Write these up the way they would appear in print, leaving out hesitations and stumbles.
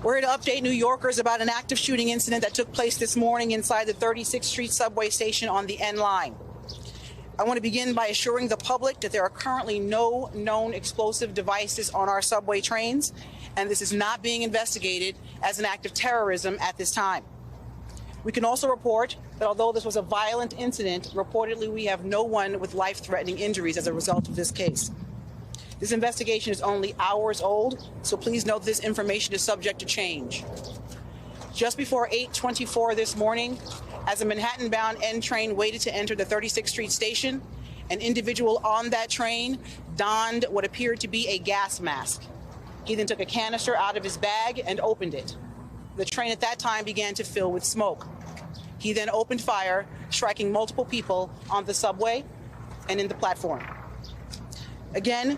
We're here to update New Yorkers about an active shooting incident that took place this morning inside the 36th Street subway station on the N line. I want to begin by assuring the public that there are currently no known explosive devices on our subway trains, and this is not being investigated as an act of terrorism at this time. We can also report that although this was a violent incident, reportedly we have no one with life-threatening injuries as a result of this case. This investigation is only hours old, so please note this information is subject to change. Just before 8:24 this morning, as a Manhattan-bound N train waited to enter the 36th Street station, an individual on that train donned what appeared to be a gas mask. He then took a canister out of his bag and opened it. The train at that time began to fill with smoke. He then opened fire, striking multiple people on the subway and in the platform. Again,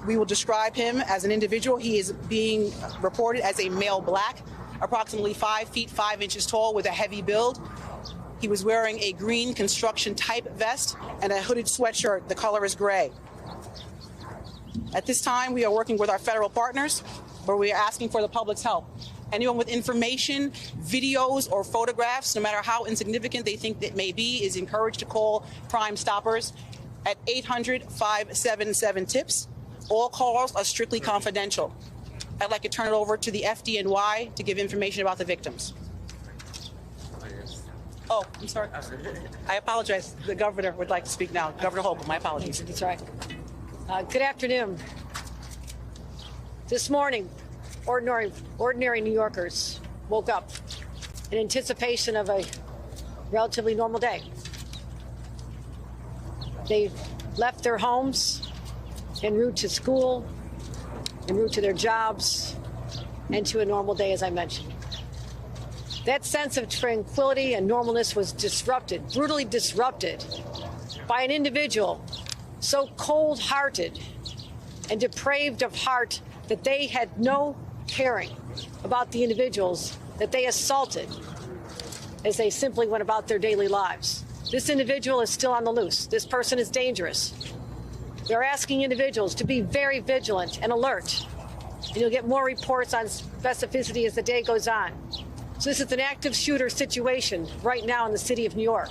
we will describe him as an individual. He is being reported as a male black, approximately 5 feet 5 inches tall with a heavy build. He was wearing a green construction type vest and a hooded sweatshirt. The color is gray. At this time, we are working with our federal partners, where we are asking for the public's help. Anyone with information, videos, or photographs, no matter how insignificant they think that may be, is encouraged to call Crime Stoppers at 800-577-TIPS. All calls are strictly confidential. I'd like to turn it over to the FDNY to give information about the victims. Oh, I'm sorry. I apologize. The governor would like to speak now. Governor Hochul, my apologies. That's right. Good afternoon. This morning, ordinary New Yorkers woke up in anticipation of a relatively normal day. They left their homes en route to school, en route to their jobs, and to a normal day, as I mentioned. That sense of tranquility and normalness was disrupted, brutally disrupted, by an individual so cold-hearted and depraved of heart that they had no caring about the individuals that they assaulted as they simply went about their daily lives. This individual is still on the loose. This person is dangerous. We are asking individuals to be very vigilant and alert, and you'll get more reports on specificity as the day goes on. So this is an active shooter situation right now in the city of New York.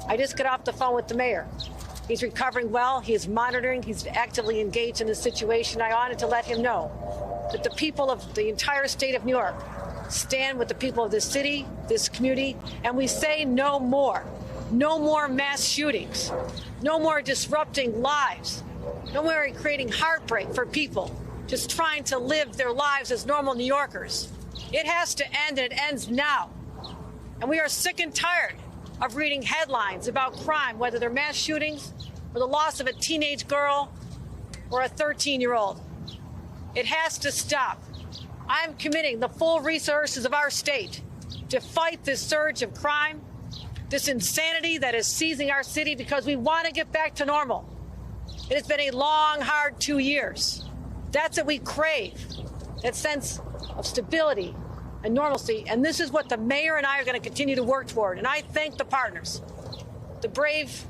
I just got off the phone with the mayor. He's recovering well. He is monitoring. He's actively engaged in the situation. I wanted to let him know that the people of the entire state of New York stand with the people of this city, this community, and we say no more. No more mass shootings. No more disrupting lives. No more creating heartbreak for people just trying to live their lives as normal New Yorkers. It has to end, and it ends now. And we are sick and tired of reading headlines about crime, whether they're mass shootings or the loss of a teenage girl or a 13-year-old. It has to stop. I'm committing the full resources of our state to fight this surge of crime, this insanity that is seizing our city, because we want to get back to normal. It has been a long, hard 2 years. That's what we crave, that sense of stability and normalcy. And this is what the mayor and I are going to continue to work toward. And I thank the partners, the brave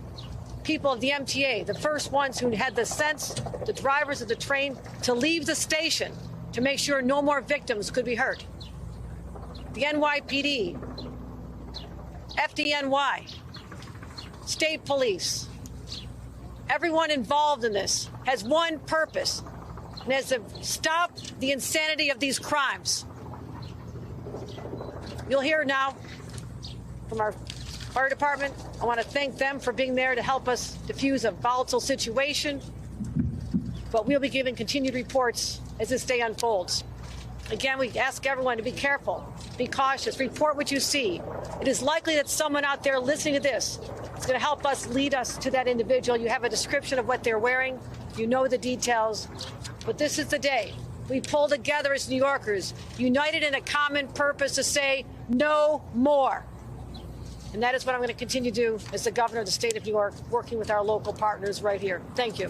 people of the MTA, the first ones who had the sense, the drivers of the train, to leave the station to make sure no more victims could be hurt. The NYPD, FDNY, state police, everyone involved in this has one purpose, and that's to stop the insanity of these crimes. You'll hear now from our fire department. I want to thank them for being there to help us diffuse a volatile situation, but we'll be giving continued reports as this day unfolds. Again, we ask everyone to be careful, be cautious, report what you see. It is likely that someone out there listening to this is going to help us lead us to that individual. You have a description of what they're wearing. You know the details. But this is the day we pull together as New Yorkers, united in a common purpose to say no more. And that is what I'm going to continue to do as the governor of the state of New York, working with our local partners right here. Thank you.